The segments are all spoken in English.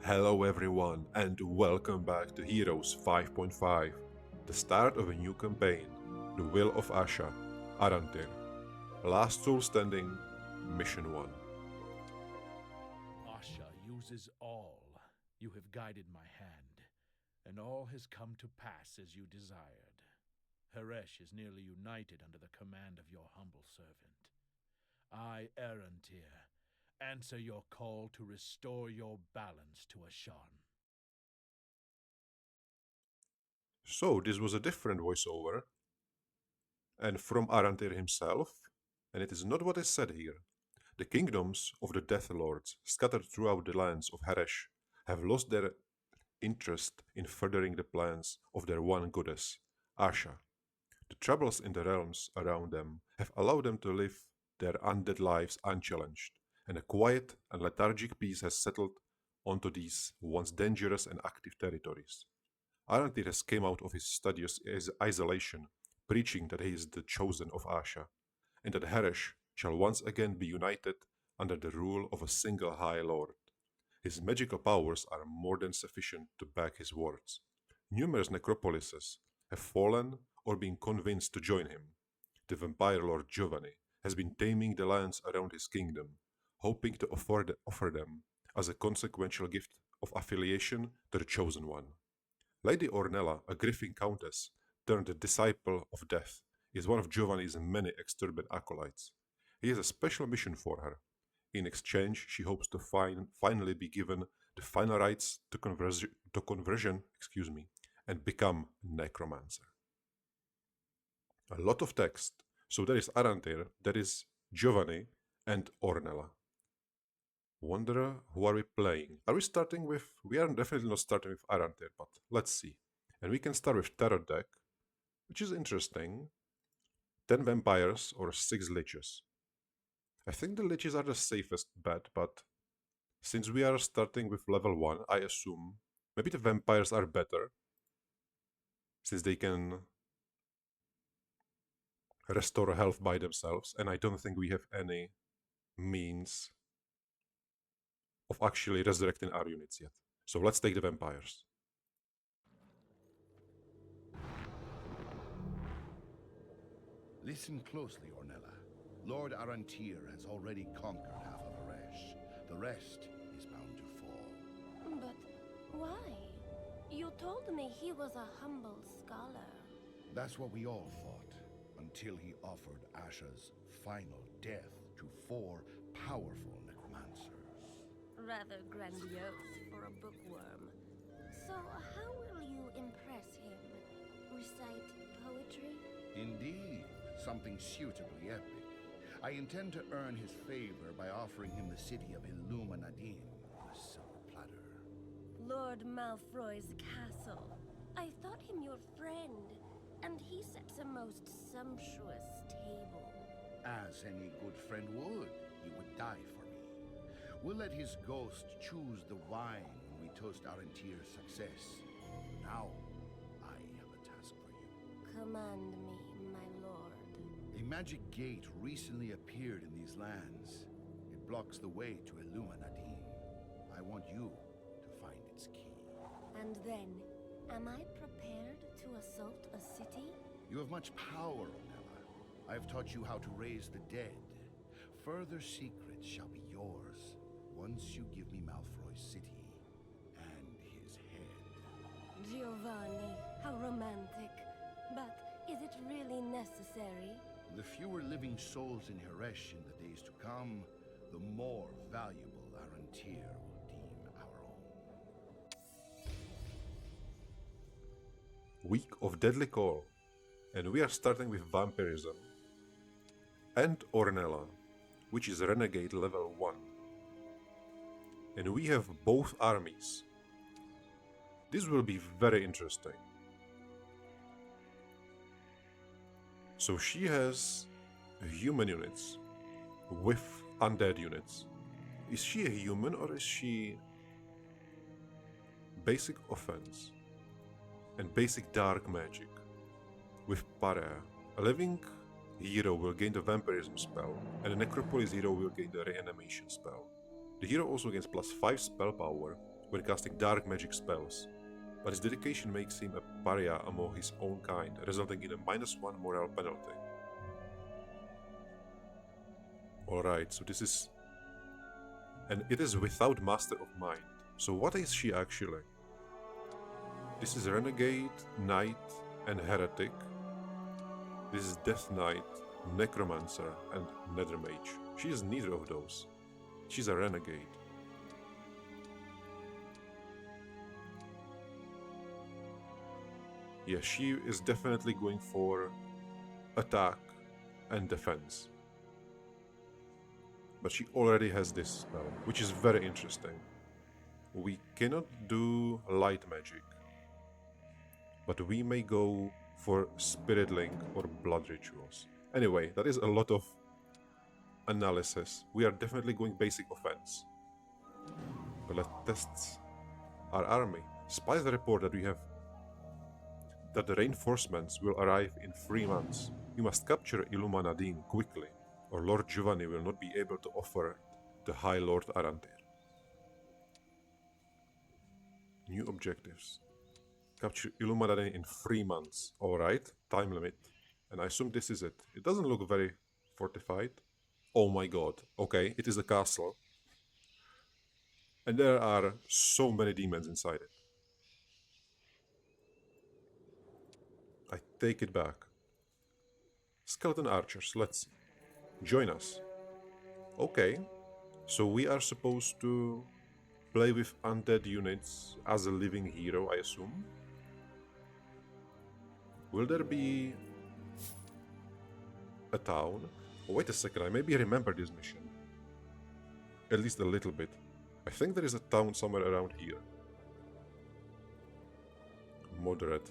Hello everyone and welcome back to Heroes 5.5, the start of a new campaign, The Will of Asha, Arantir. Last Soul Standing, Mission 1. Asha uses all. You have guided my hand, and all has come to pass as you desired. Haresh is nearly united under the command of your humble servant. I, Arantir, answer your call to restore your balance to Ashan. So this was a different voiceover, and from Arantir himself, and it is not what is said here. The kingdoms of the Death Lords, scattered throughout the lands of Haresh, have lost their interest in furthering the plans of their one goddess, Asha. The troubles in the realms around them have allowed them to live their undead lives unchallenged, and a quiet and lethargic peace has settled onto these once dangerous and active territories. Arantir has come out of his studious isolation, preaching that he is the chosen of Asha, and that Haresh shall once again be united under the rule of a single High Lord. His magical powers are more than sufficient to back his words. Numerous necropolises have fallen or been convinced to join him. The vampire lord Giovanni has been taming the lands around his kingdom, hoping to offer them as a consequential gift of affiliation to the Chosen One. Lady Ornella, a griffin countess turned disciple of death, is one of Giovanni's many exturbed acolytes. He has a special mission for her. In exchange, she hopes to finally be given the final rites to conversion, and become Necromancer. A lot of text. So there is Arantir, there is Giovanni, and Ornella. Wonder who are we playing? Are we starting with... We are definitely not starting with Arantir, but let's see. And we can start with Tarot deck, which is interesting. 10 vampires or 6 liches. I think the liches are the safest bet, but since we are starting with level 1, I assume maybe the vampires are better, since they can restore health by themselves, and I don't think we have any means of actually resurrecting our units yet. So let's take the vampires. Listen closely, Ornella. Lord Arantir has already conquered half of Haresh. The rest is bound to fall. But why? You told me he was a humble scholar. That's what we all thought, until he offered Asha's final death to 4 powerful necromancers. Rather grandiose for a bookworm. So how will you impress him? Recite poetry? Indeed, something suitably epic. I intend to earn his favor by offering him the city of Illuminadine on a silver platter. Lord Malfroy's castle. I thought him your friend, and he sets a most sumptuous table. As any good friend would, he would die for me. We'll let his ghost choose the wine when we toast Arantir's success. Now, I have a task for you. Command me, my lord. A magic gate recently appeared in these lands. It blocks the way to Illuminadine. I want you to find its key. And then, am I prepared to assault a city? You have much power, Ornella. I have taught you how to raise the dead. Further secrets shall be yours once you give me Malfroy's city and his head. Giovanni, how romantic. But is it really necessary? The fewer living souls in Haresh in the days to come, the more valuable Arantir will deem our own. Week of Deadly Call. And we are starting with Vampirism and Ornella, which is Renegade level 1. And we have both armies. This will be very interesting. So she has human units with undead units. Is she a human or is she basic offense and basic dark magic with Para? A living hero will gain the vampirism spell and a necropolis hero will gain the reanimation spell. The hero also gains +5 spell power when casting dark magic spells, but his dedication makes him a pariah among his own kind, resulting in a -1 morale penalty. Alright, so this is... and it is without Master of Mind. So what is she actually? This is Renegade, Knight, and Heretic. This is Death Knight, Necromancer, and Nethermage. She is neither of those. She's a Renegade. Yeah, she is definitely going for attack and defense. But she already has this spell, which is very interesting. We cannot do light magic, but we may go for Spirit Link or Blood Rituals. Anyway, that is a lot of analysis. We are definitely going basic offense. But let's test our army. Spies report that that the reinforcements will arrive in 3 months. We must capture Illuma Nadine quickly, or Lord Giovanni will not be able to offer the High Lord Arantir. New objectives. Capture Illuma Nadine in 3 months. Alright, time limit. And I assume this is it. It doesn't look very fortified. Oh my god. Okay, it is a castle. And there are so many demons inside it. I take it back. Skeleton archers, let's join us. Okay, so we are supposed to play with undead units as a living hero, I assume. Will there be a town? Oh, wait a second, I maybe remember this mission. At least a little bit. I think there is a town somewhere around here. Moderate.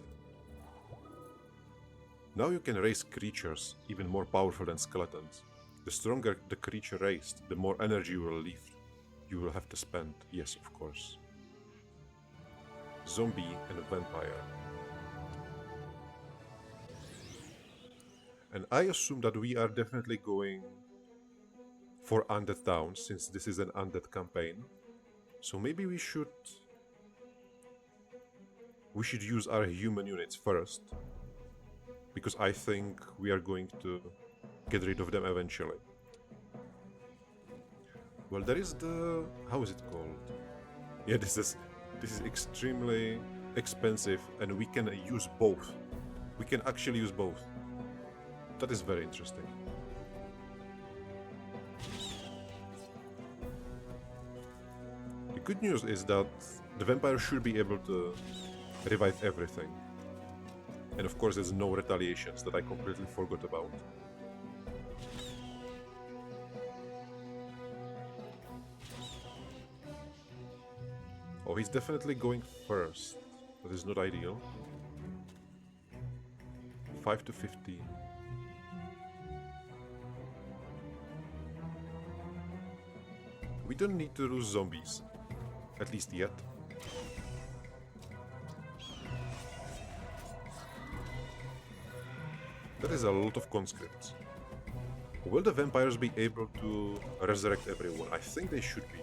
Now you can raise creatures even more powerful than skeletons. The stronger the creature raised, the more energy you will have to spend. Yes, of course. Zombie and a vampire. And I assume that we are definitely going for undead towns, since this is an undead campaign. So maybe we should use our human units first, because I think we are going to get rid of them eventually. Well, there is the... how is it called? Yeah, this is extremely expensive, and we can use both. We can actually use both. That is very interesting. The good news is that the vampire should be able to revive everything. And of course there's no retaliations that I completely forgot about. Oh, he's definitely going first. That is not ideal. 5 to 15. We don't need to lose zombies. At least yet. That is a lot of conscripts. Will the vampires be able to resurrect everyone? I think they should be.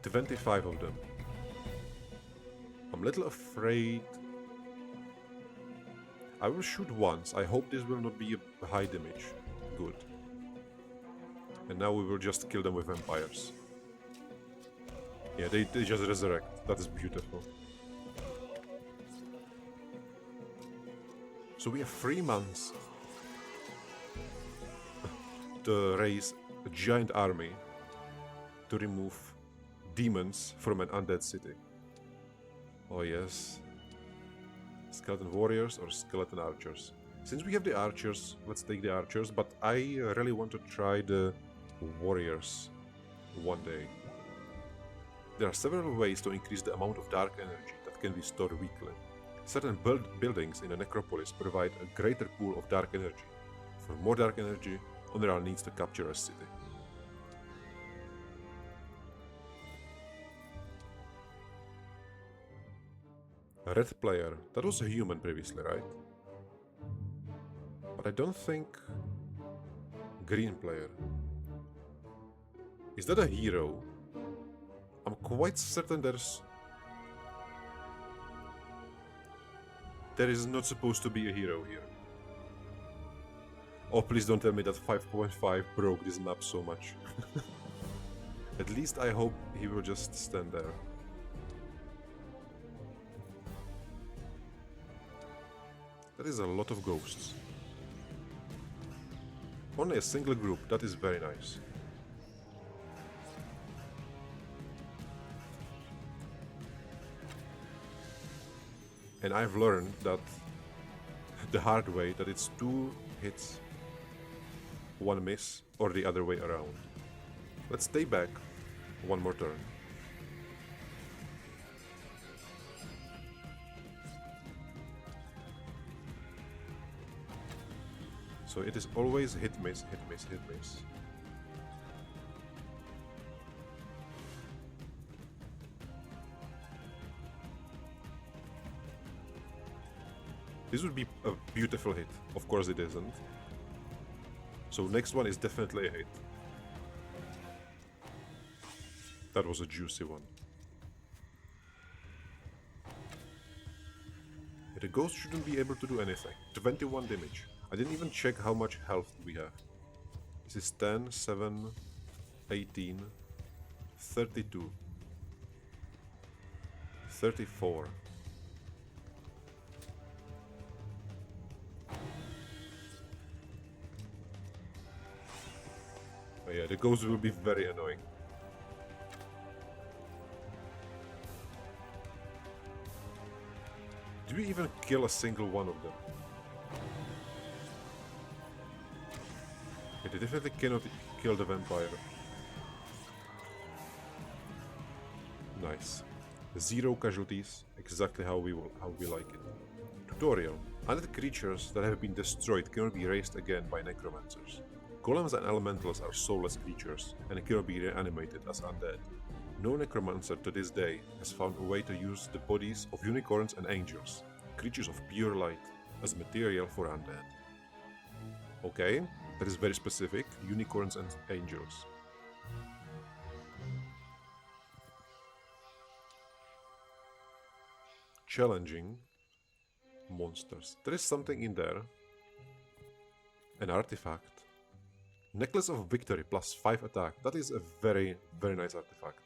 25 of them. I'm a little afraid. I will shoot once. I hope this will not be a high damage. Good. And now we will just kill them with vampires. Yeah, they just resurrect. That is beautiful. So we have 3 months to raise a giant army to remove demons from an undead city. Oh yes. Skeleton warriors or skeleton archers. Since we have the archers, let's take the archers, but I really want to try the warriors one day. There are several ways to increase the amount of dark energy that can be stored weekly. Certain buildings in a necropolis provide a greater pool of dark energy. For more dark energy, Ornella needs to capture a city. A red player, that was a human previously, right? But I don't think... Green player. Is that a hero? I'm quite certain there's There is not supposed to be a hero here. Oh, please don't tell me that 5.5 broke this map so much. At least I hope he will just stand there. That is a lot of ghosts. Only a single group, that is very nice. And I've learned that the hard way, that it's 2 hits, 1 miss, or the other way around. Let's stay back 1 more turn. So it is always hit miss, hit miss, hit miss. This would be a beautiful hit. Of course it isn't. So next one is definitely a hit. That was a juicy one. The ghost shouldn't be able to do anything. 21 damage. I didn't even check how much health we have. This is 10, 7, 18, 32, 34. Oh yeah, the ghost will be very annoying. Do we even kill a single one of them? Okay, they definitely cannot kill the vampire. Nice. 0 casualties, exactly how we like it. Tutorial. Undead creatures that have been destroyed cannot be raised again by necromancers. Golems and elementals are soulless creatures and cannot be reanimated as undead. No necromancer to this day has found a way to use the bodies of unicorns and angels, creatures of pure light, as material for undead. Okay, that is very specific, unicorns and angels. Challenging monsters. There is something in there. An artifact. Necklace of Victory plus 5 attack. That is a very, very nice artifact.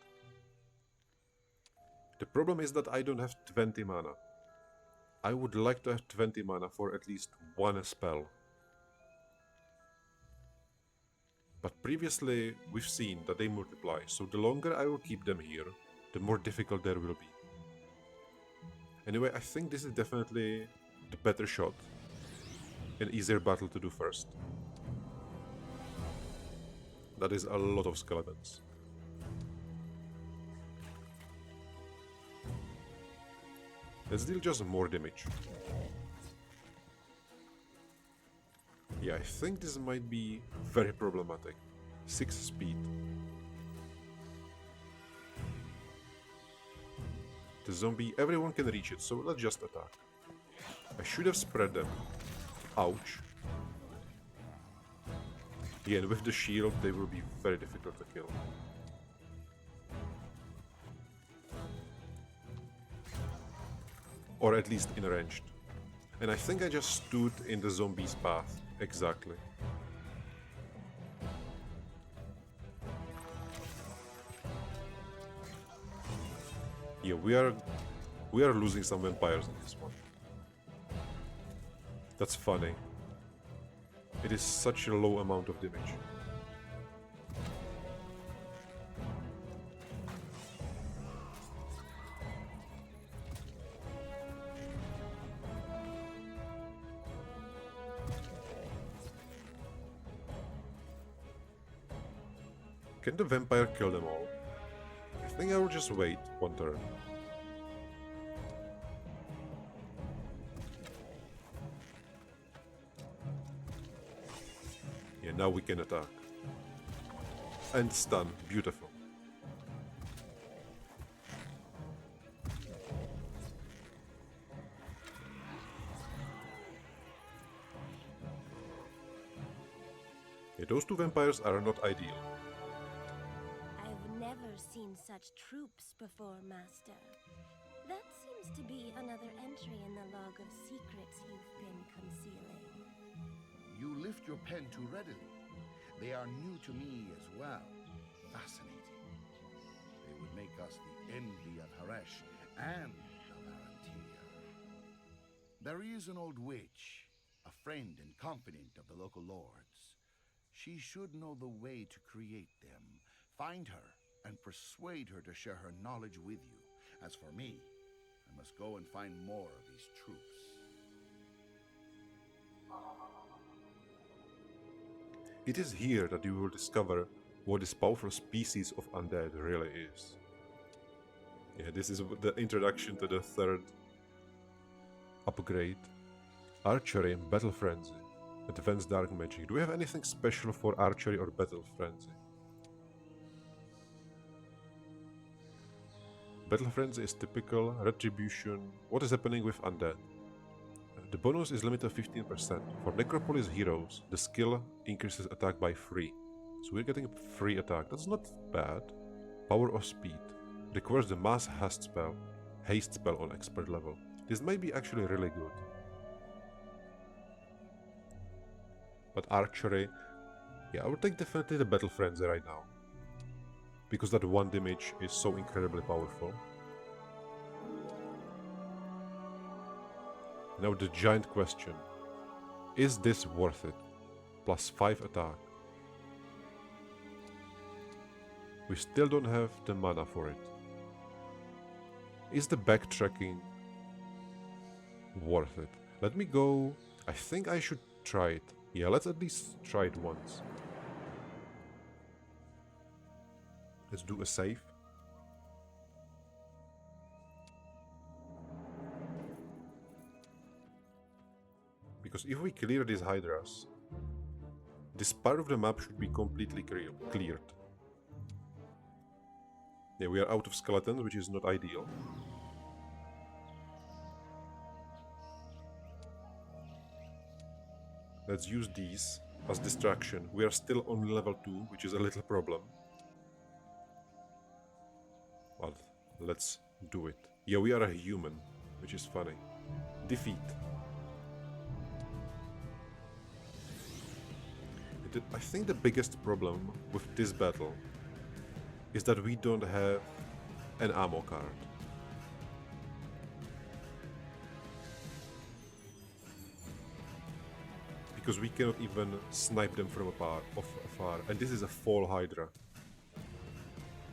The problem is that I don't have 20 mana. I would like to have 20 mana for at least one spell. But previously we've seen that they multiply, so the longer I will keep them here, the more difficult there will be. Anyway, I think this is definitely the better shot. An easier battle to do first. That is a lot of skeletons. Let's deal just more damage. Yeah, I think this might be very problematic. 6 speed. The zombie, everyone can reach it, so let's just attack. I should have spread them. Ouch. Yeah, and with the shield they will be very difficult to kill. Or at least in ranged. And I think I just stood in the zombie's path. Exactly. Yeah, we are losing some vampires in this one. That's funny. It is such a low amount of damage. Can the vampire kill them all? I think I will just wait one turn. Yeah, now we can attack. And stun, beautiful. Yeah, those two vampires are not ideal. I've never seen such troops before, Master. That seems to be another entry in the log of secrets you've been concealing. You lift your pen too readily. They are new to me as well. Fascinating. They would make us the envy of Haresh and the Larantir. There is an old witch, a friend and confidant of the local lords. She should know the way to create them. Find her and persuade her to share her knowledge with you. As for me, I must go and find more of these troops. It is here that you will discover what this powerful species of undead really is. Yeah, this is the introduction to the third upgrade. Archery, Battle Frenzy, Advanced Dark Magic. Do we have anything special for Archery or Battle Frenzy? Battle Frenzy is typical, Retribution. What is happening with undead? The bonus is limited to 15%. For Necropolis heroes, the skill increases attack by 3. So we're getting free attack. That's not bad. Power of Speed. Requires the mass haste spell on expert level. This might be actually really good. But Archery, yeah, I would take definitely the Battle Frenzy right now. Because that one damage is so incredibly powerful. Now the giant question. Is this worth it? Plus 5 attack. We still don't have the mana for it. Is the backtracking worth it? Let me go. I think I should try it. Yeah, let's at least try it once. Let's do a save. Because if we clear these hydras, this part of the map should be completely cleared. Yeah, we are out of skeletons, which is not ideal. Let's use these as distraction. We are still on level 2, which is a little problem. But let's do it. Yeah, we are a human, which is funny. Defeat. I think the biggest problem with this battle is that we don't have an ammo card. Because we cannot even snipe them from afar. And this is a fall Hydra.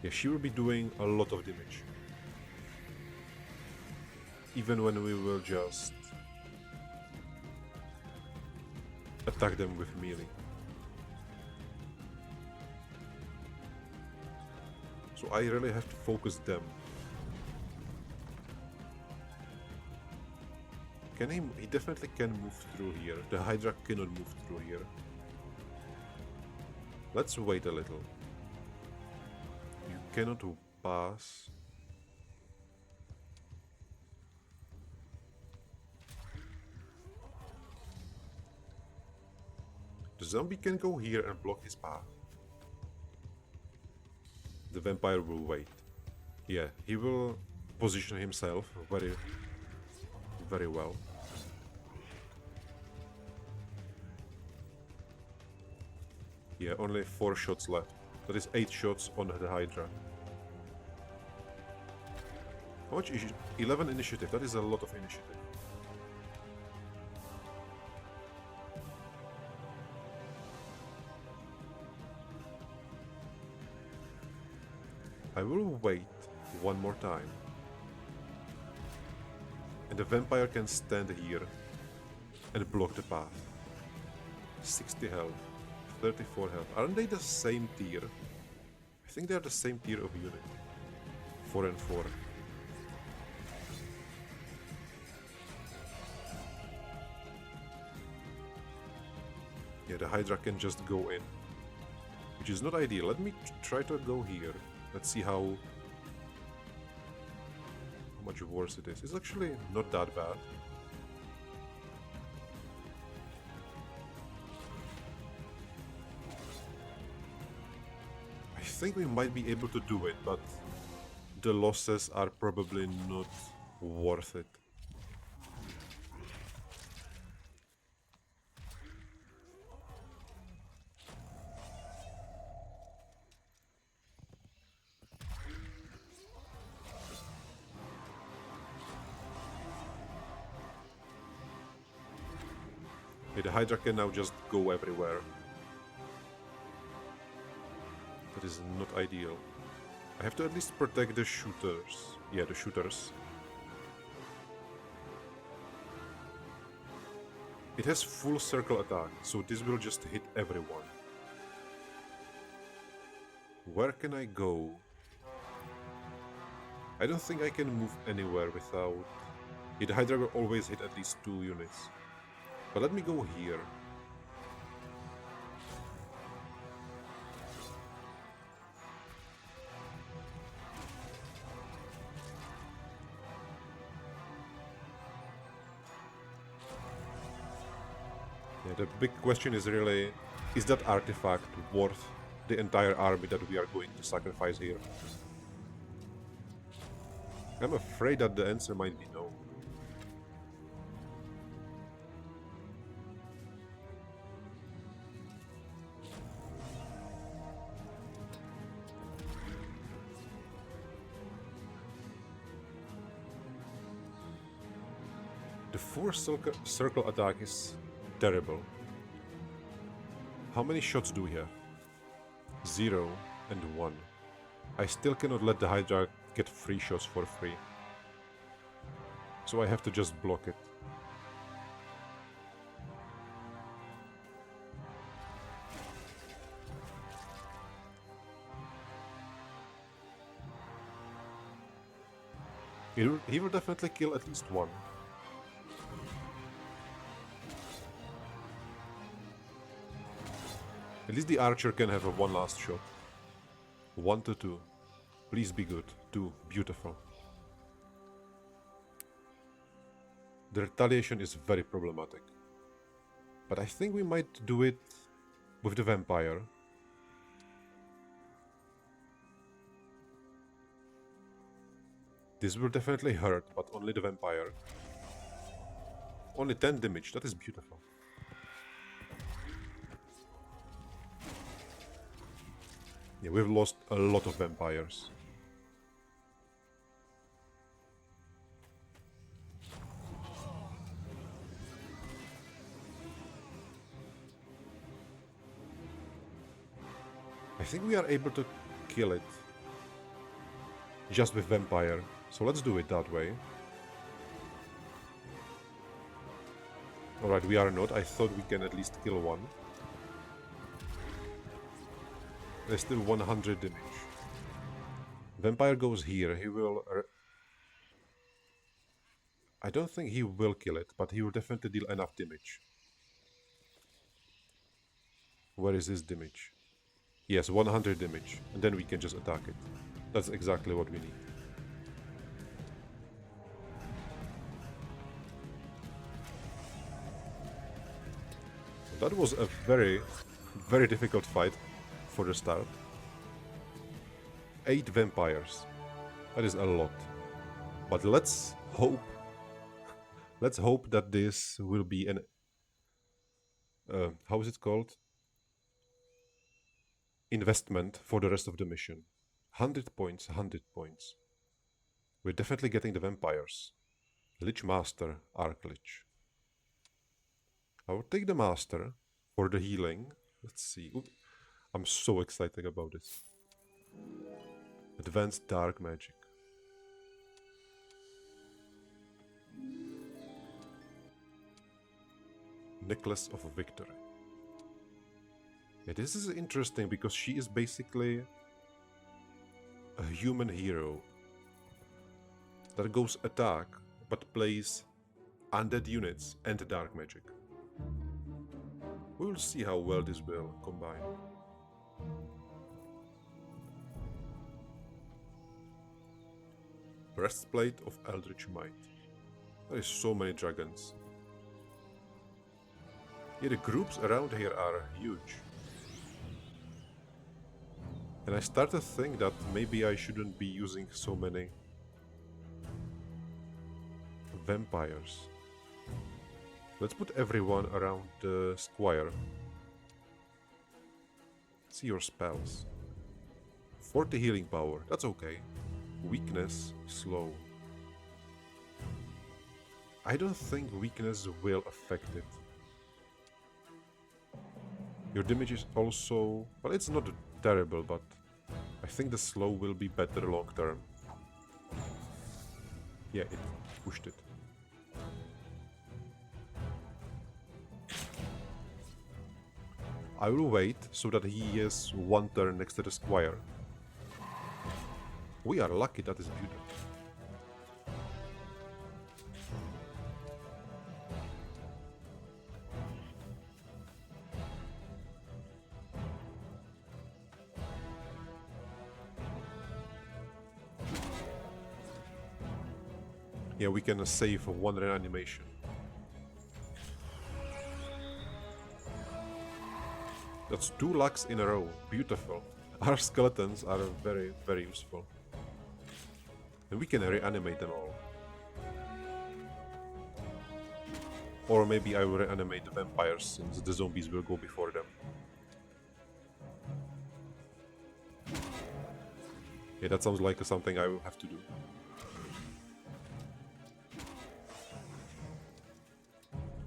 Yeah, she will be doing a lot of damage. Even when we will just attack them with melee. So I really have to focus them. Can he definitely can move through here. The Hydra cannot move through here. Let's wait a little. You cannot pass. The zombie can go here and block his path. The vampire will wait. Yeah, he will position himself very, very well. Yeah, only 4 shots left. That is 8 shots on the Hydra. How much is it? 11 initiative. That is a lot of initiative. I will wait one more time. And the vampire can stand here and block the path. 60 health, 34 health. Aren't they the same tier? I think they are the same tier of unit. 4 and 4. Yeah, the Hydra can just go in. Which is not ideal. Let me try to go here. Let's see how much worse it is. It's actually not that bad. I think we might be able to do it, but the losses are probably not Worth it. Okay, the Hydra can now just go everywhere. That is not ideal. I have to at least protect the shooters. Yeah, the shooters. It has full circle attack, so this will just hit everyone. Where can I go? I don't think I can move anywhere without... Yeah, the Hydra will always hit at least 2 units. But let me go here. Yeah, the big question is really, is that artifact worth the entire army that we are going to sacrifice here? I'm afraid that the answer might be no. The full circle attack is terrible. How many shots do we have? 0 and 1. I still cannot let the Hydra get 3 shots for free. So I have to just block it. He will definitely kill at least 1. At least the archer can have a 1 last shot. 1 to 2. Please be good. 2. Beautiful. The retaliation is very problematic. But I think we might do it with the vampire. This will definitely hurt, but only the vampire. Only 10 damage. That is beautiful. Yeah, we've lost a lot of vampires. I think we are able to kill it just with vampire, so let's do it that way. Alright, we are not. I thought we can at least kill 1. There's still 100 damage. Vampire goes here. He will... I don't think he will kill it, but he will definitely deal enough damage. Where is his damage? Yes, 100 damage. And then we can just attack it. That's exactly what we need. That was a very, very difficult fight for the start. 8 vampires. That is a lot. But let's hope that this will be an how is it called? Investment for the rest of the mission. 100 points, 100 points. We're definitely getting the vampires. Lich Master, Archlich. I will take the Master for the healing. Let's see. Ooh, I'm so excited about this. Advanced Dark Magic. Necklace of Victory. Yeah, this is interesting because she is basically a human hero that goes attack but plays undead units and dark magic. We will see how well this will combine. Breastplate of Eldritch Might. There is so many dragons. Yeah, the groups around here are huge. And I start to think that maybe I shouldn't be using so many Vampires. Let's put everyone around the squire. See your spells. 40 healing power, that's okay. Weakness, slow. I don't think weakness will affect it. Your damage is also... well, it's not terrible, but I think the slow will be better long term. Yeah, it pushed it. I will wait so that he has one turn next to the squire. We are lucky, that is beautiful. Yeah, we can save one reanimation. That's 2 lucks in a row. Beautiful. Our skeletons are very, very useful. And we can reanimate them all. Or maybe I will reanimate the vampires since the zombies will go before them. Yeah, that sounds like something I will have to do.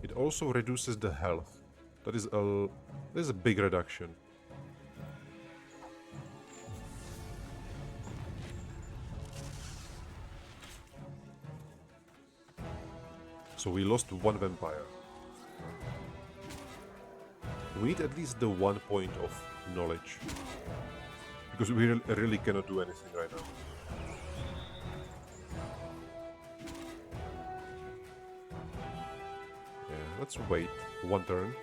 It also reduces the health. That is a big reduction. So we lost one vampire. We need at least the 1 point of knowledge. Because we really cannot do anything right now. Yeah, let's wait one turn.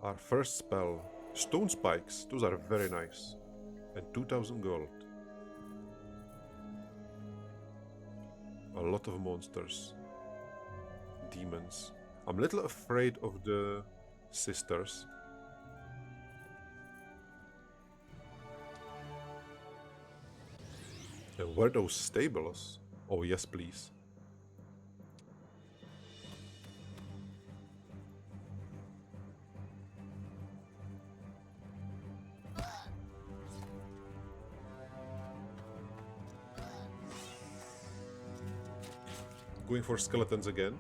Our first spell, Stone Spikes, those are very nice. And 2000 gold. A lot of monsters. Demons. I'm a little afraid of the sisters. And were those stables? Oh yes, please. Going for skeletons again.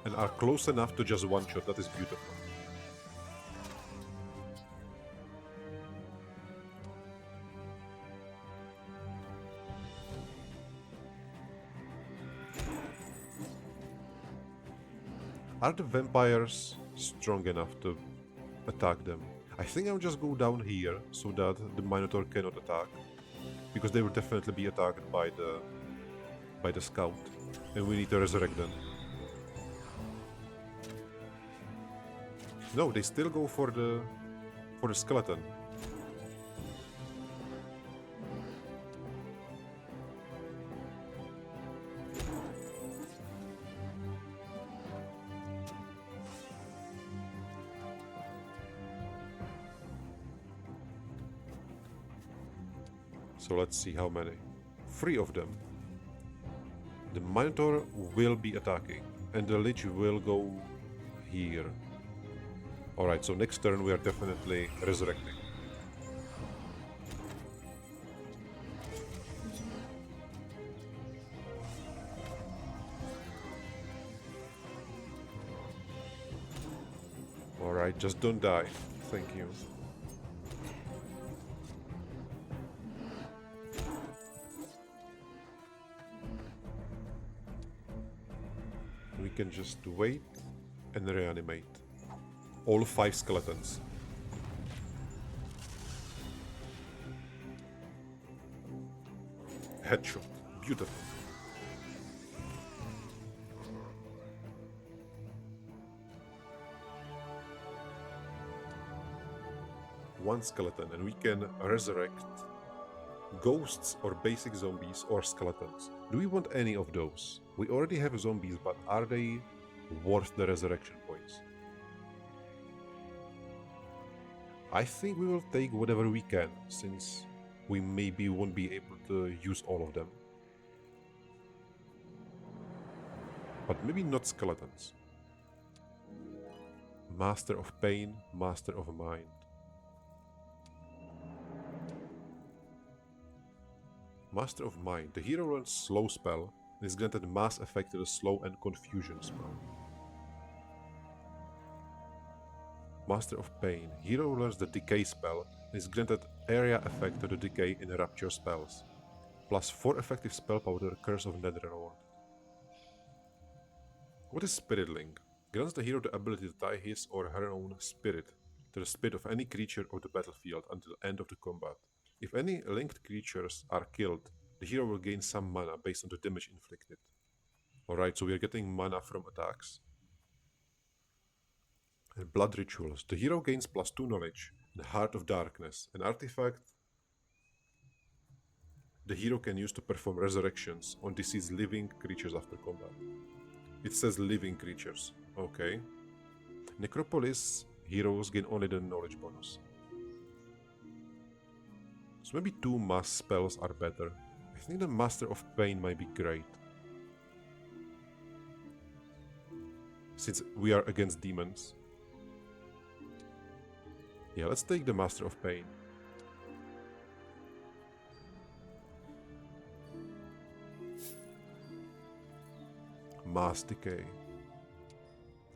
And are close enough to just one shot, that is beautiful. Are the vampires strong enough to attack them? I think I'll just go down here so that the Minotaur cannot attack. Because they will definitely be attacked by the scout. And we need to resurrect them. No, they still go for the skeleton. So let's see how many. 3 of them. The Minotaur will be attacking, and the Lich will go here. Alright, so next turn we are definitely resurrecting. Alright, just don't die. Thank you. We can just wait and reanimate. All 5 skeletons. Headshot. Beautiful. one skeleton and we can resurrect ghosts or basic zombies or skeletons. Do we want any of those? We already have zombies, but are they worth the resurrection points? I think we will take whatever we can, since we maybe won't be able to use all of them. But maybe not skeletons. Master of Pain, Master of Mind. Master of Mind. The hero learns Slow spell and is granted mass effect to the Slow and Confusion spell. Master of Pain. Hero learns the Decay spell and is granted area effect to the Decay in Rapture spells. Plus 4 effective spell power to the Curse of Netherlord. What is Spirit Link? Grants the hero the ability to tie his or her own spirit to the spirit of any creature of the battlefield until the end of the combat. If any linked creatures are killed, the hero will gain some mana based on the damage inflicted. Alright, so we are getting mana from attacks. And Blood Rituals. The hero gains +2 knowledge and Heart of Darkness, an artifact the hero can use to perform resurrections on deceased living creatures after combat. It says living creatures. Okay. Necropolis heroes gain only the knowledge bonus. So maybe 2 mass spells are better. I think the Master of Pain might be great. Since we are against demons. Yeah, let's take the Master of Pain. Mass Decay.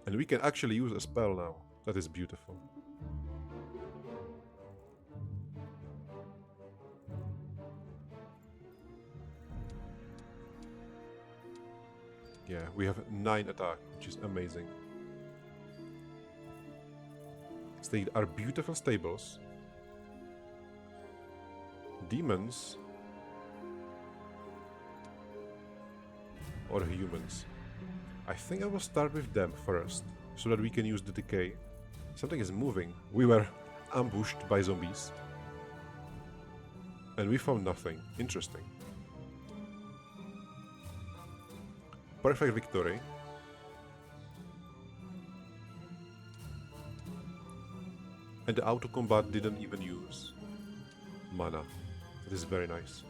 And we can actually use a spell now. That is beautiful. Yeah, we have 9 attack, which is amazing. Let's take our beautiful stables. Demons. Or humans. I think I will start with them first, so that we can use the decay. Something is moving. We were ambushed by zombies. And we found nothing. Interesting. Perfect victory. And the auto combat didn't even use mana. That is very nice.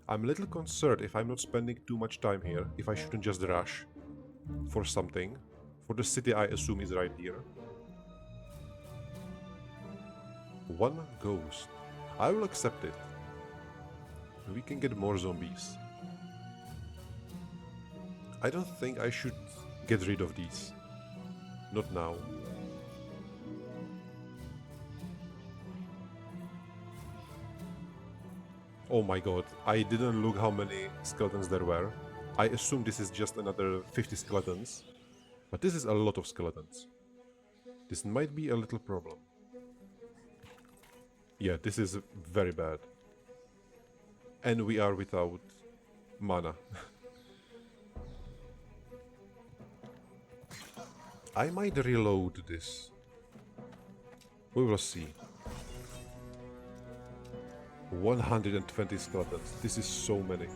I'm a little concerned if I'm not spending too much time here, if I shouldn't just rush for something. For the city I assume is right here. 1 ghost. I will accept it. We can get more zombies. I don't think I should get rid of these. Not now. Oh my god, I didn't look how many skeletons there were. I assume this is just another 50 skeletons. But this is a lot of skeletons. This might be a little problem. Yeah, this is very bad. And we are without mana. I might reload this. We will see. 120 skeletons. This is so many.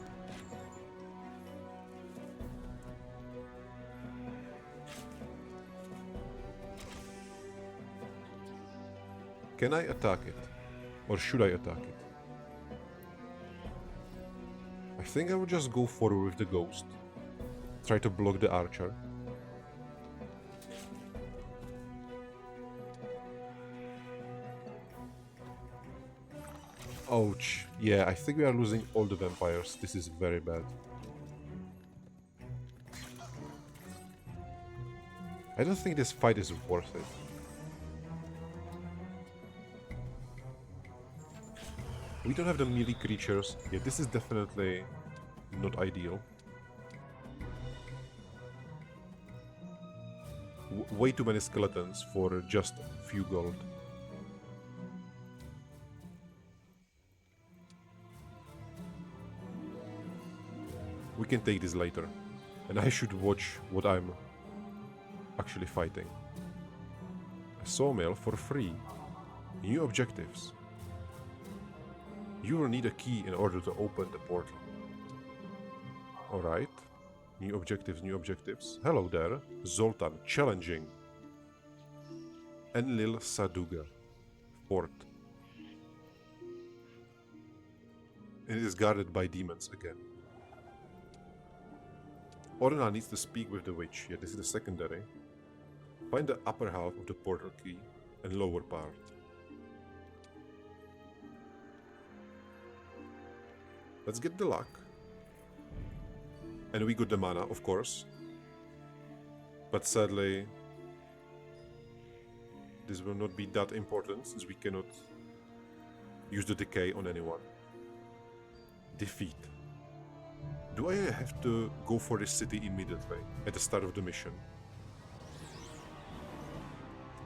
Can I attack it? Or should I attack it? I think I will just go forward with the ghost. Try to block the archer. Ouch. Yeah, I think we are losing all the vampires. This is very bad. I don't think this fight is worth it. We don't have the melee creatures. Yeah, this is definitely not ideal. Way too many skeletons for just a few gold. We can take this later. And I should watch what I'm actually fighting. Sawmill for free. New objectives. You will need a key in order to open the portal. Alright. New objectives, new objectives. Hello there. Zoltan, challenging. Enlil Saduga, fort. And it is guarded by demons again. Ornella needs to speak with the witch. Yeah, this is the secondary. Find the upper half of the portal key and lower part. Let's get the luck. And we got the mana, of course. But sadly, this will not be that important since we cannot use the decay on anyone. Defeat. Do I have to go for this city immediately at the start of the mission?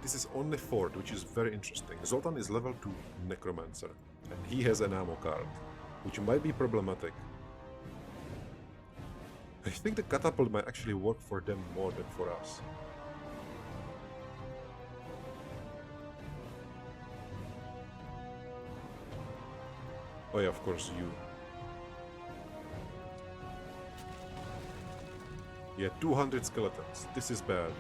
This is only fort, which is very interesting. Zoltan is level 2 Necromancer, and he has an ammo card, which might be problematic. I think the catapult might actually work for them more than for us. Oh yeah, of course, you. Yeah, 200 skeletons. This is bad.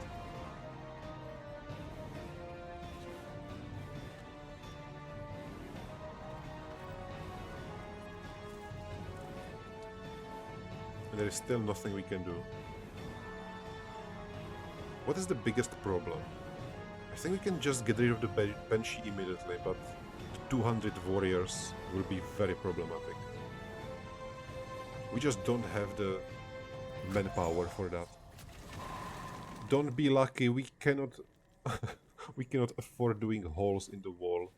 And there is still nothing we can do. What is the biggest problem? I think we can just get rid of the Banshee immediately, but the 200 warriors will be very problematic. We just don't have the manpower for that. Don't be lucky, we cannot we cannot afford doing holes in the wall.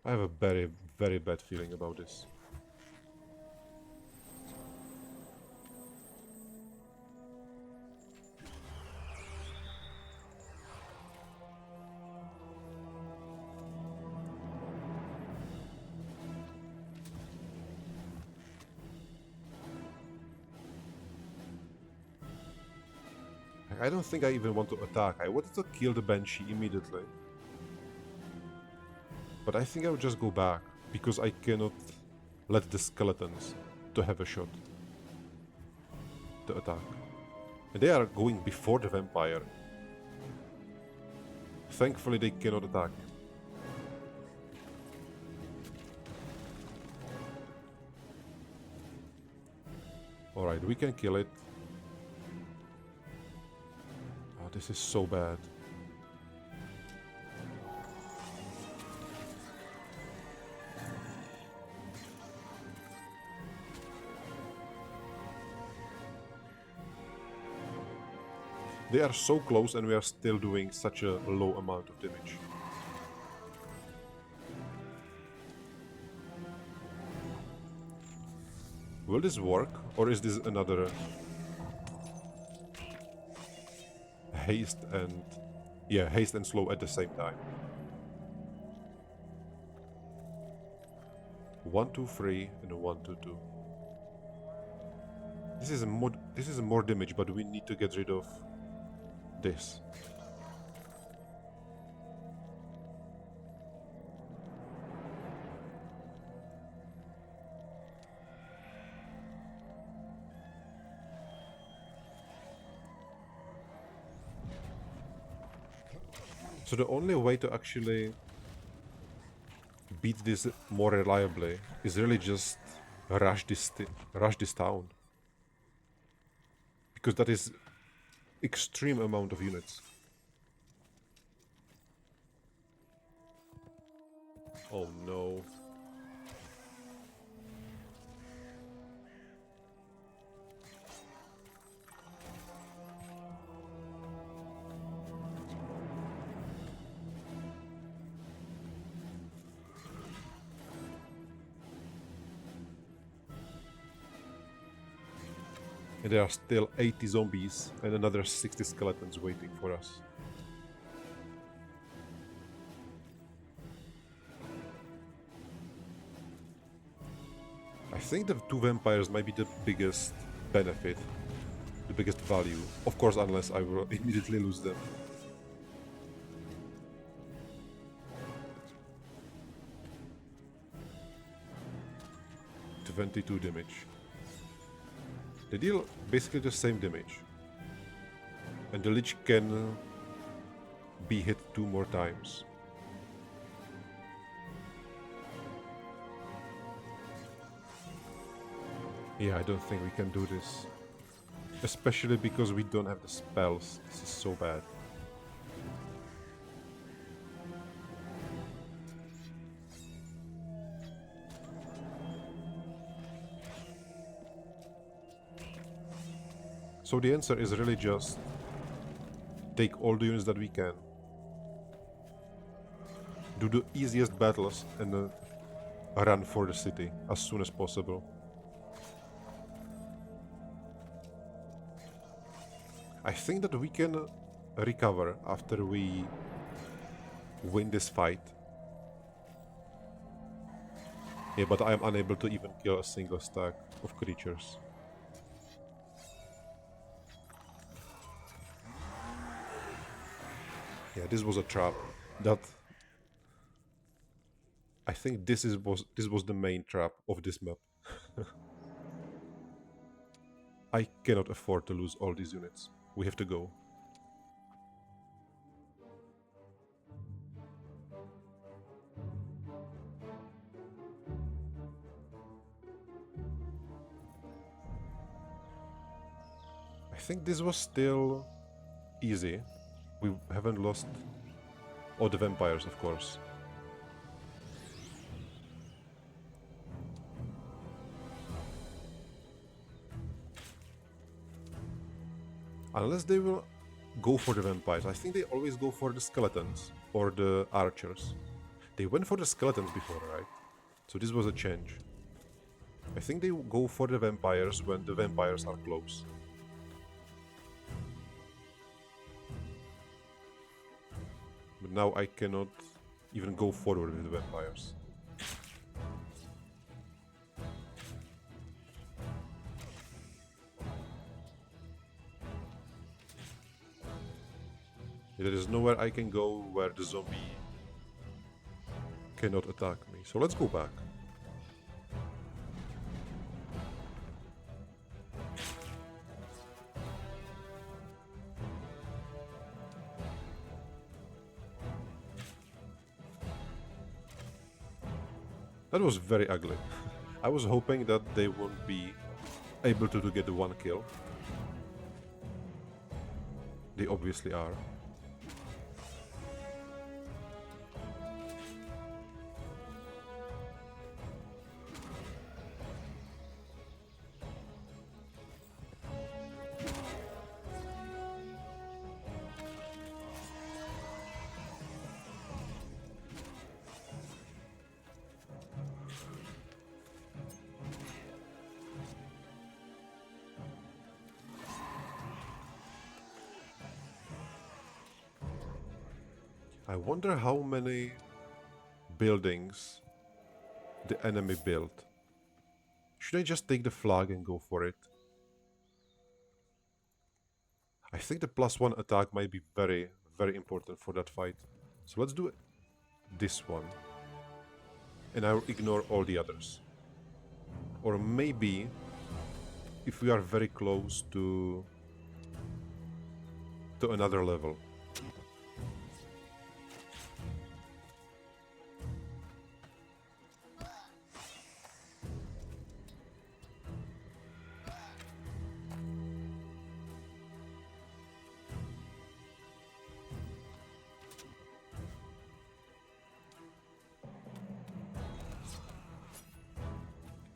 I have a very, very bad feeling about this. I don't think I even want to attack. I wanted to kill the Banshee immediately. But I think I would just go back, because I cannot let the skeletons to have a shot to attack. And they are going before the vampire. Thankfully they cannot attack. Alright, we can kill it. Oh, this is so bad. They are so close and we are still doing such a low amount of damage. Will this work, or is this another haste and... yeah, haste and slow at the same time? 1, 2, 3 and 1, 2, 2. This is more damage, but we need to get rid of this. So the only way to actually beat this more reliably is really just rush this town, because that is extreme amount of units. Oh no. And there are still 80 zombies and another 60 skeletons waiting for us. I think the 2 vampires might be the biggest benefit the biggest value. Of course, unless I will immediately lose them. $22 damage. They deal basically the same damage. And the Lich can be hit 2 more times. Yeah, I don't think we can do this. Especially because we don't have the spells. This is so bad. So the answer is really just take all the units that we can, do the easiest battles, and run for the city as soon as possible. I think that we can recover after we win this fight. Yeah, but I am unable to even kill a single stack of creatures. Yeah, this was a trap. That I think this was the main trap of this map. I cannot afford to lose all these units. We have to go. I think this was still easy. We haven't lost... Oh, the vampires, of course. Unless they will go for the vampires. I think they always go for the skeletons or the archers. They went for the skeletons before, right? So this was a change. I think they go for the vampires when the vampires are close. But now I cannot even go forward with the vampires. There is nowhere I can go where the zombie cannot attack me. So let's go back. That was very ugly. I was hoping that they won't be able to get the one kill. They obviously are. I wonder how many buildings the enemy built. Should I just take the flag and go for it? I think the +1 attack might be very, very important for that fight. So let's do this one. And I'll ignore all the others. Or maybe, if we are very close to another level.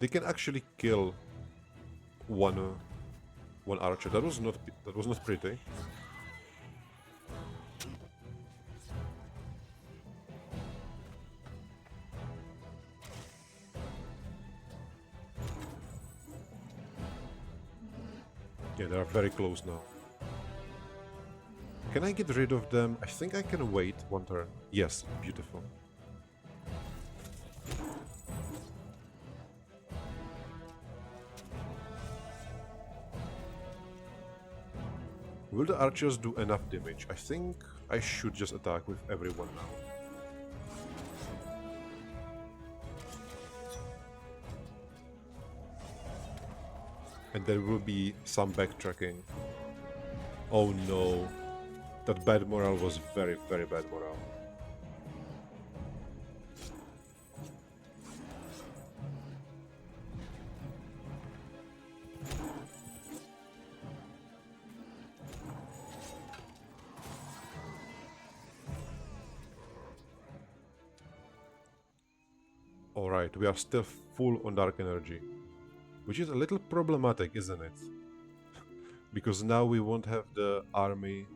They can actually kill one archer. That was not pretty. Yeah, they are very close now. Can I get rid of them? I think I can wait one turn. Yes, beautiful. Will the archers do enough damage? I think I should just attack with everyone now. And there will be some backtracking. Oh no. That bad morale was very, very bad morale. Alright, we are still full on dark energy. Which is a little problematic, isn't it? Because now we won't have the army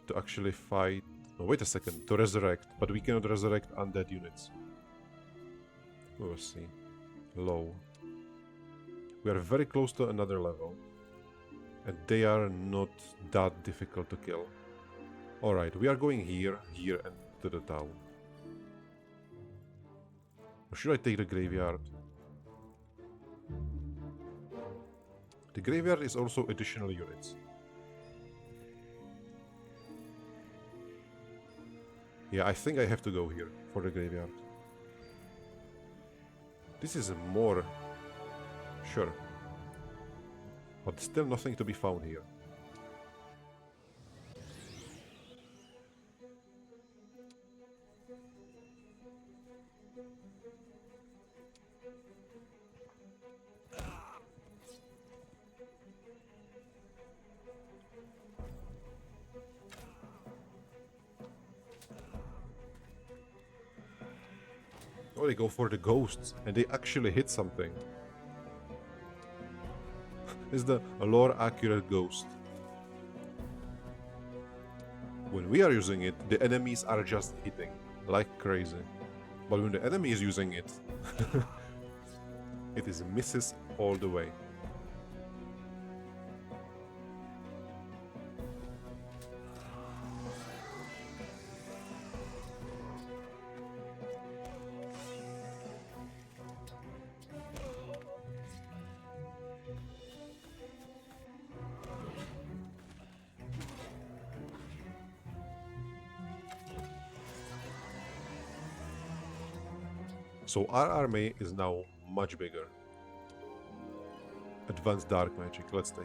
to actually fight. No, wait a second, to resurrect, but we cannot resurrect undead units. We will see. Low. We are very close to another level, and they are not that difficult to kill. Alright, we are going here, here, and to the town. Or should I take the graveyard? The graveyard is also additional units. Yeah, I think I have to go here for the graveyard. This is more... Sure. But still nothing to be found here. Oh, they go for the ghosts, and they actually hit something. It's the lore accurate ghost. When we are using it, the enemies are just hitting like crazy. But when the enemy is using it, it is misses all the way. So our army is now much bigger. Advanced dark magic, let's take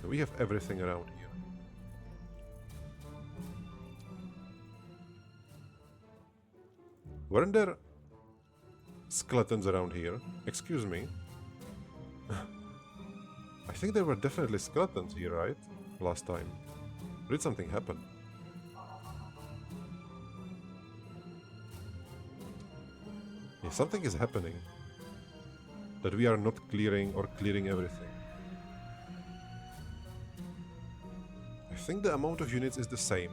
it. We have everything around here. Weren't there skeletons around here? Excuse me. I think there were definitely skeletons here, right? Last time. Did something happen? Yeah, something is happening. That we are not clearing or clearing everything. I think the amount of units is the same.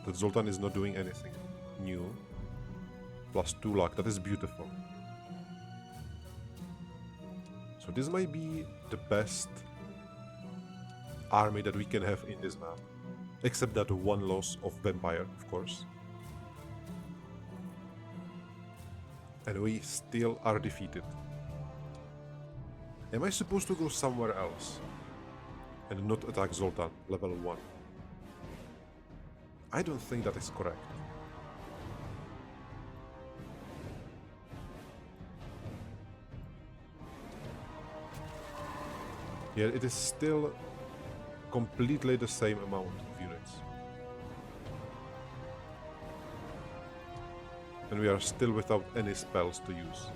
That Zoltan is not doing anything new. Plus 2 luck, that is beautiful. So this might be the best army that we can have in this map. Except that one loss of Vampire, of course. And we still are defeated. Am I supposed to go somewhere else? And not attack Zoltan, level 1? I don't think that is correct. Yeah, it is still completely the same amount of units. And we are still without any spells to use.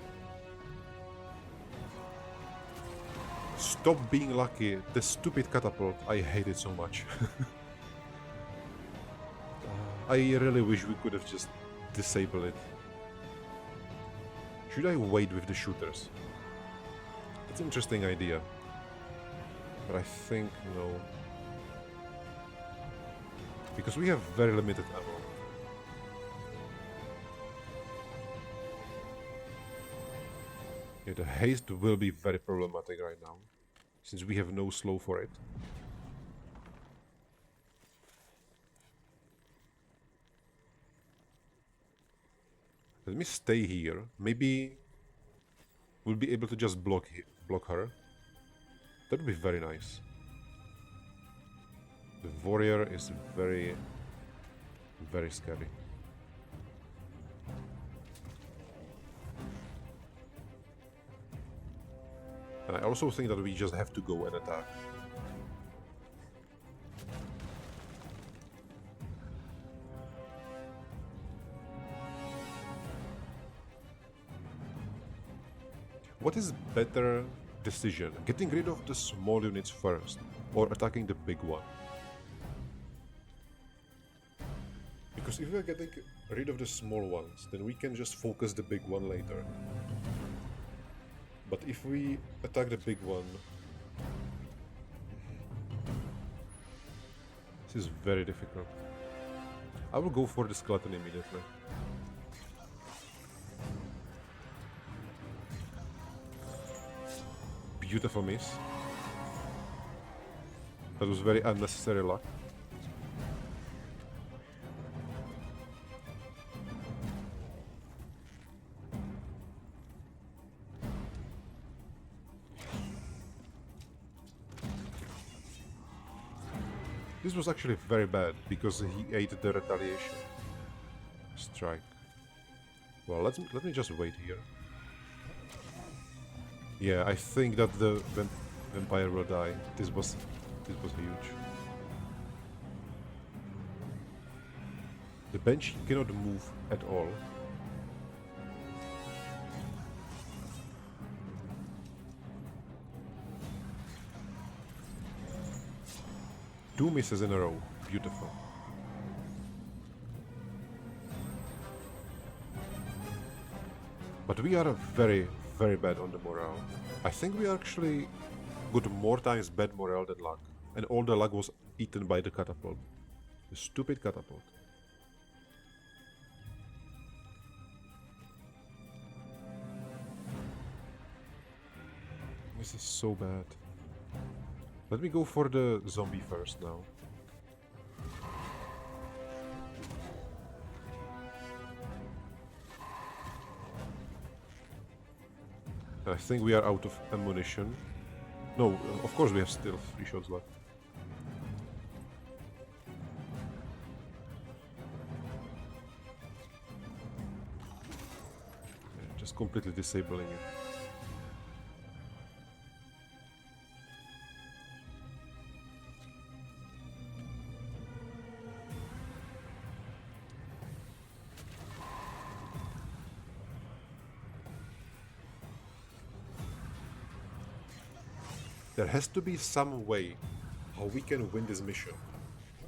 Stop being lucky. The stupid catapult. I hate it so much. I really wish we could have just disabled it. Should I wait with the shooters? It's an interesting idea. But I think no. Because we have very limited ammo. Yeah, the haste will be very problematic right now, since we have no slow for it. Let me stay here. Maybe we'll be able to just block her. That would be very nice. The warrior is very, very scary. And I also think that we just have to go and attack. What is better decision? Getting rid of the small units first or attacking the big one? Because if we're getting rid of the small ones, then we can just focus the big one later. But if we attack the big one... This is very difficult. I will go for the skeleton immediately. Beautiful miss. That was very unnecessary luck. This was actually very bad because he ate the retaliation strike. Well, let me just wait here. Yeah, I think that the vampire will die. This was huge. The bench cannot move at all. Two misses in a row. Beautiful. But we are very, very bad on the morale. I think we actually got more times bad morale than luck. And all the luck was eaten by the catapult. The stupid catapult. This is so bad. Let me go for the zombie first now. I think we are out of ammunition. No, of course we have still 3 shots left. Yeah, just completely disabling it. There has to be some way how we can win this mission.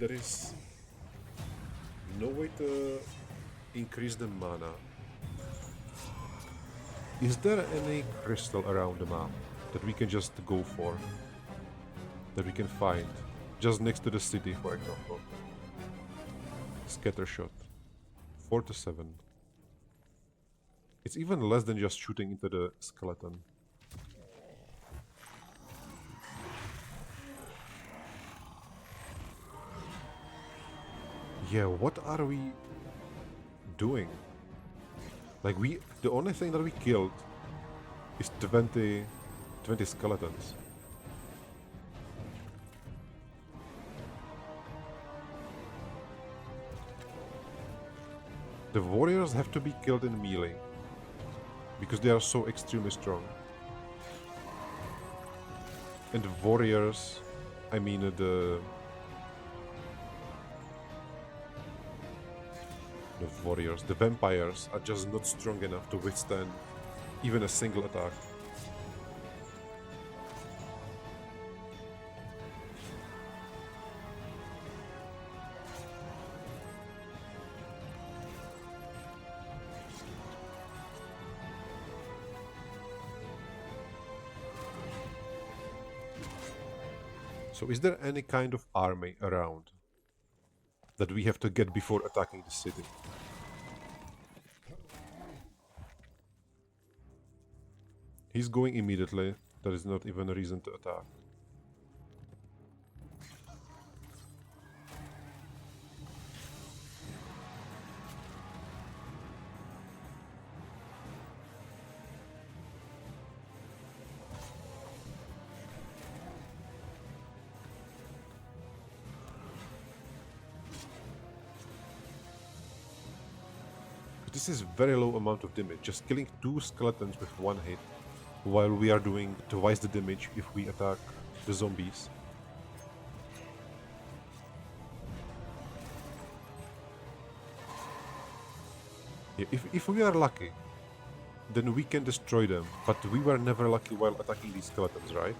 There is no way to increase the mana. Is there any crystal around the map that we can just go for? That we can find? Just next to the city, for example. Scatter shot. 4 to 7. It's even less than just shooting into the skeleton. Yeah, what are we doing? Like the only thing that we killed is 20 skeletons. The warriors have to be killed in melee because they are so extremely strong. And the warriors, I mean the warriors, the vampires are just not strong enough to withstand even a single attack. So is there any kind of army around that we have to get before attacking the city? He's going immediately. There is not even a reason to attack. This is very low amount of damage, just killing 2 skeletons with 1 hit, while we are doing twice the damage if we attack the zombies. Yeah, if we are lucky, then we can destroy them, but we were never lucky while attacking these skeletons, right?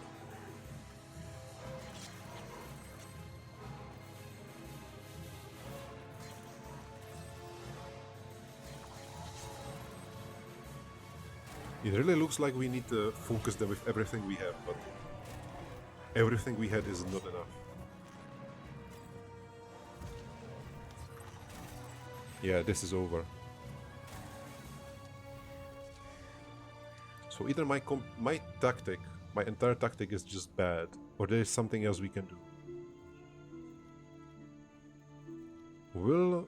It really looks like we need to focus them with everything we have, but everything we had is not enough. Yeah, this is over. So either my entire tactic is just bad, or there is something else we can do. Will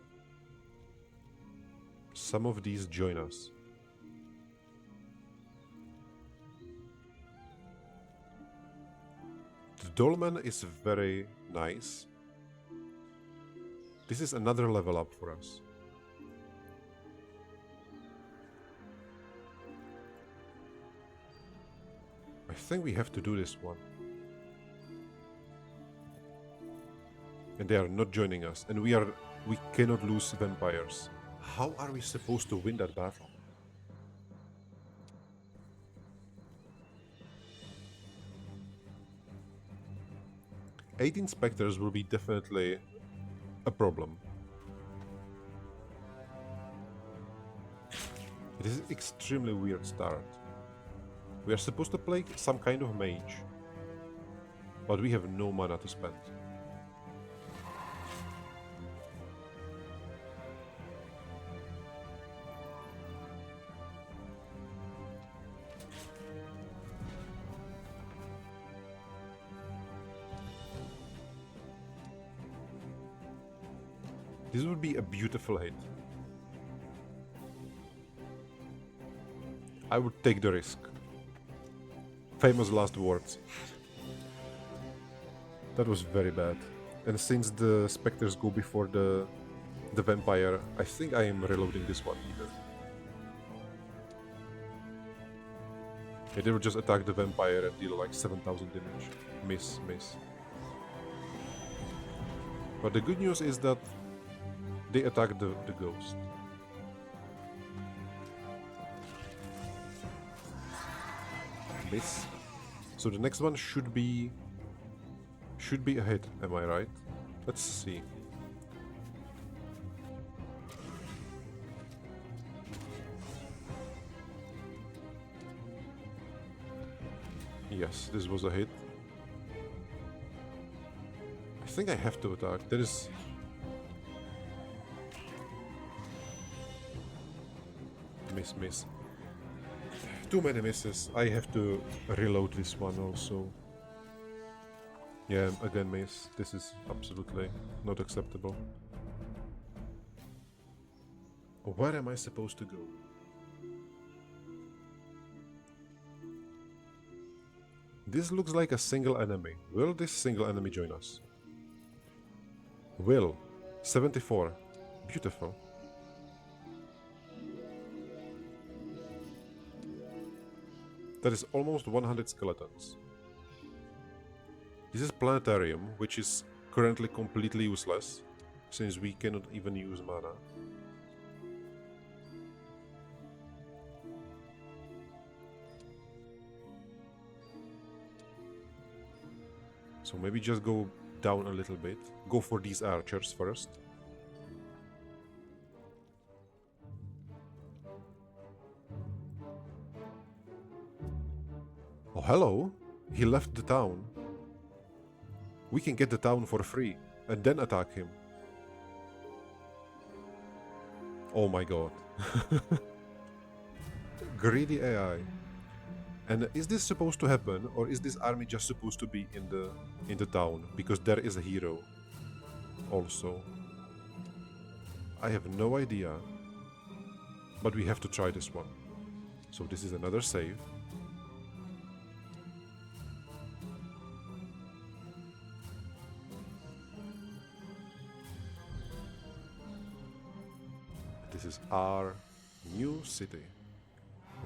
some of these join us? The Dolmen is very nice. This is another level up for us. I think we have to do this one. And they are not joining us, and we cannot lose vampires. How are we supposed to win that battle? Eighteen specters will be definitely a problem. It is an extremely weird start. We are supposed to play some kind of mage, but we have no mana to spend. This would be a beautiful hit. I would take the risk. Famous last words. That was very bad. And since the specters go before the vampire, I think I am reloading this one either. Yeah, they will just attack the vampire and deal like 7,000 damage. Miss. But the good news is that they attack the ghost. Miss. So the next one should be a hit, am I right? Let's see. Yes, this was a hit. I think I have to attack. There is... Miss. Too many misses. I have to reload this one also. Yeah, again miss. This is absolutely not acceptable. Where am I supposed to go? This looks like a single enemy. Will this single enemy join us? Will. 74. Beautiful. That is almost 100 skeletons. This is planetarium, which is currently completely useless, since we cannot even use mana. So maybe just go down a little bit. Go for these archers first. Oh, hello! He left the town. We can get the town for free and then attack him. Oh my god. Greedy AI. And is this supposed to happen, or is this army just supposed to be in the town? Because there is a hero also. I have no idea. But we have to try this one. So this is another save. This is R. New city.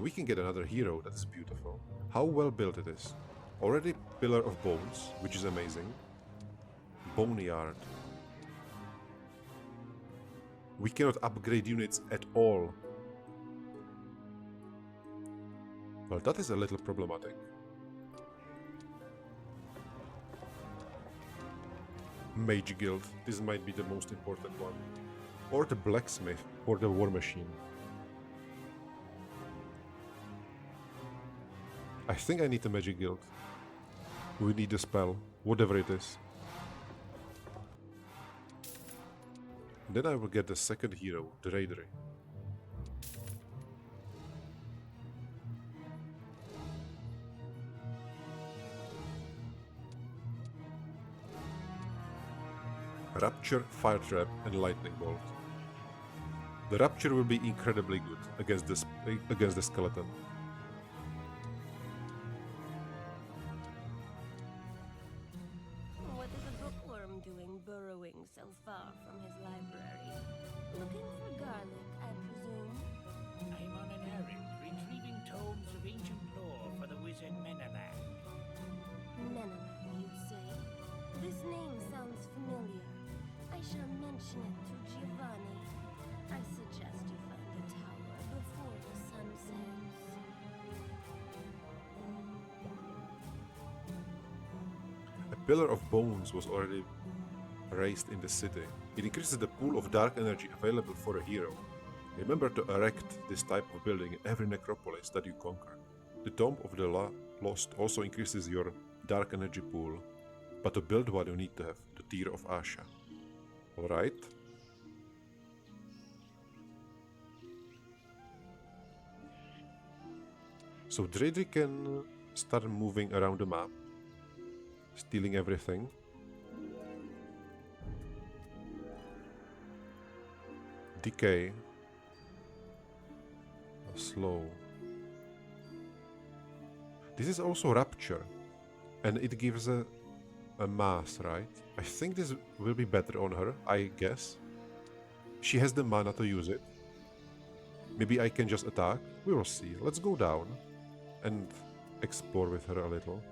We can get another hero, that is beautiful. How well built it is. Already Pillar of Bones, which is amazing. Boneyard. We cannot upgrade units at all. Well, that is a little problematic. Mage Guild, this might be the most important one. Or the Blacksmith, or the War Machine. I think I need the Magic Guild. We need a spell, whatever it is. Then I will get the second hero, the Raidery. Rapture, Fire Trap and Lightning Bolt. The Rapture will be incredibly good against the skeleton. What is a bookworm doing burrowing so far from his library? Looking for garlic, I presume? I'm on an errand, retrieving tomes of ancient lore for the wizard Menelag. Menelag, you say? This name sounds familiar. I shall mention it to Giovanni. I suggest you find the tower before the sun sets. A Pillar of Bones was already raised in the city. It increases the pool of dark energy available for a hero. Remember to erect this type of building in every necropolis that you conquer. The Tomb of the Lost also increases your dark energy pool, but to build one you need to have the Tear of Asha. Alright. So Dredri can start moving around the map, stealing everything. Decay. Slow. This is also Rapture, and it gives a mass, right? I think this will be better on her, I guess. She has the mana to use it. Maybe I can just attack. We will see. Let's go down and explore with her a little.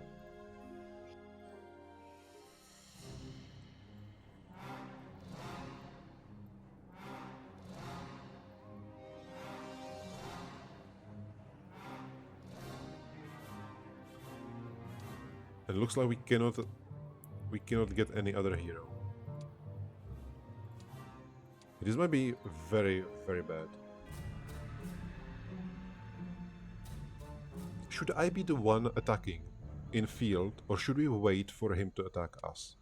It looks like we cannot get any other hero. This might be very, very bad. Should I be the one attacking in field, or should we wait for him to attack us?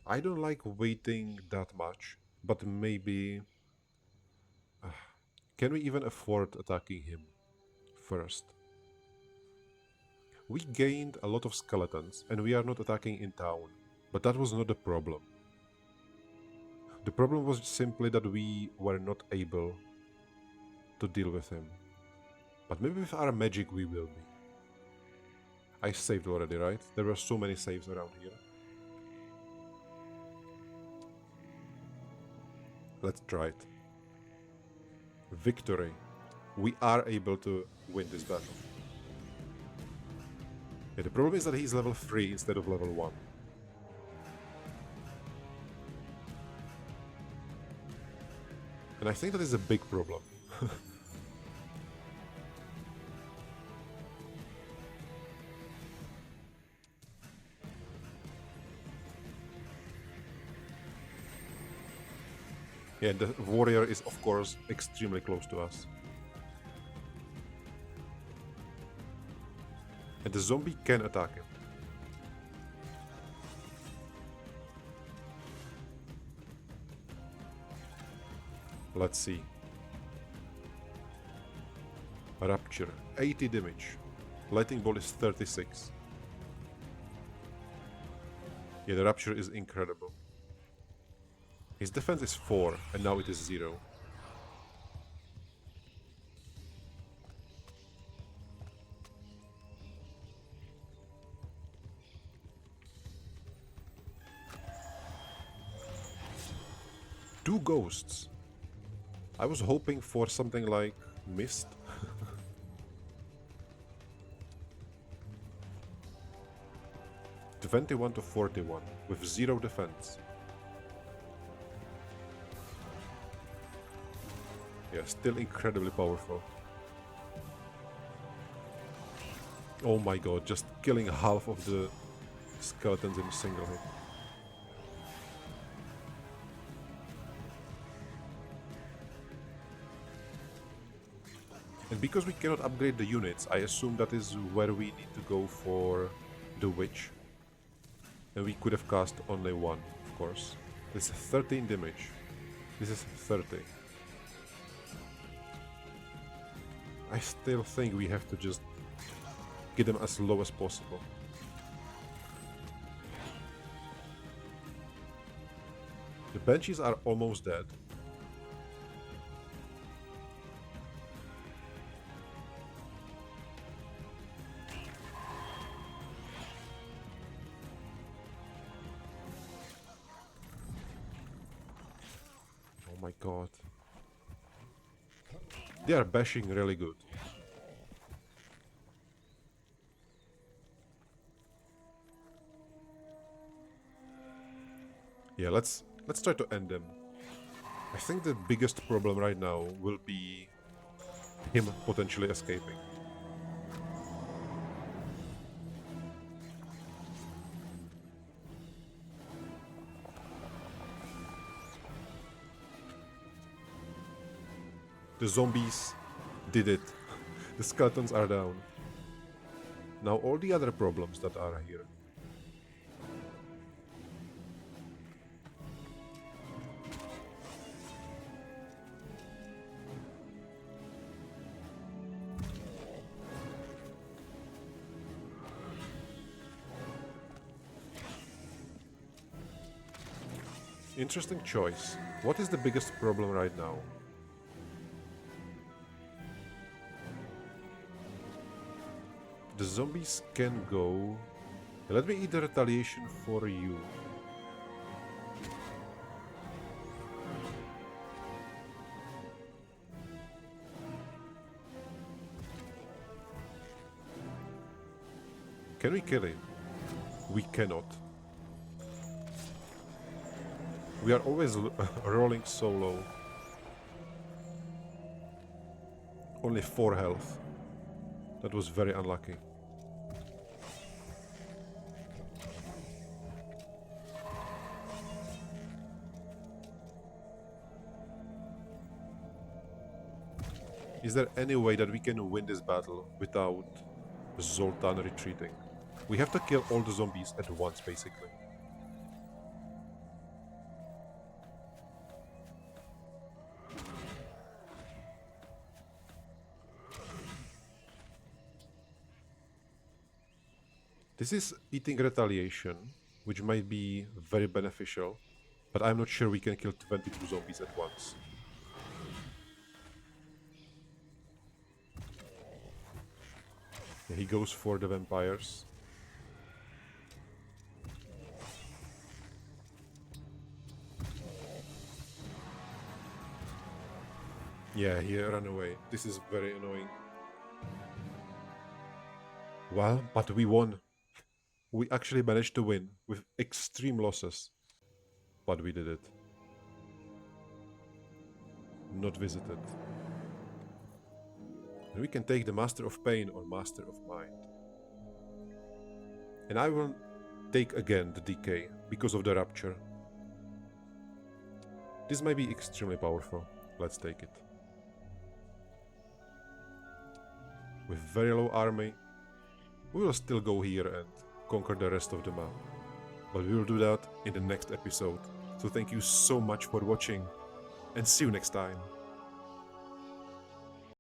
I don't like waiting that much, but maybe... can we even afford attacking him first? We gained a lot of skeletons, and we are not attacking in town, but that was not the problem. The problem was simply that we were not able to deal with him. But maybe with our magic we will be. I saved already, right? There were so many saves around here. Let's try it. Victory. We are able to win this battle. Yeah, the problem is that he's level 3 instead of level 1. And I think that is a big problem. Yeah, the warrior is of course extremely close to us. And the zombie can attack him. Let's see. Rapture, 80 damage. Lightning Bolt is 36. Yeah, the Rapture is incredible. His defense is 4, and now it is 0. Two ghosts. I was hoping for something like missed. 21 to 41 with 0 defense. Yeah, still incredibly powerful. Oh my god, just killing half of the skeletons in a single hit. And because we cannot upgrade the units, I assume that is where we need to go for the witch. And we could have cast only one, of course. This is 13 damage. This is 30. I still think we have to just get them as low as possible. The banshees are almost dead. Oh my god. They are bashing really good. Yeah, let's try to end them. I think the biggest problem right now will be him potentially escaping. The zombies did it. The skeletons are down. Now all the other problems that are here. Interesting choice. What is the biggest problem right now? The zombies can go. Let me eat the retaliation for you. Can we kill him? We cannot. We are always rolling so low. Only 4 health. That was very unlucky. Is there any way that we can win this battle without Zoltan retreating? We have to kill all the zombies at once, basically. This is eating retaliation, which might be very beneficial, but I'm not sure we can kill 22 zombies at once. Yeah, he goes for the vampires. Yeah, he ran away. This is very annoying. Well, but we won. We actually managed to win with extreme losses. But we did it. Not visited. And we can take the Master of Pain or Master of Mind. And I will take again the Decay because of the Rapture. This might be extremely powerful. Let's take it. With very low army, we will still go here and conquer the rest of the map. But we will do that in the next episode. So thank you so much for watching and see you next time.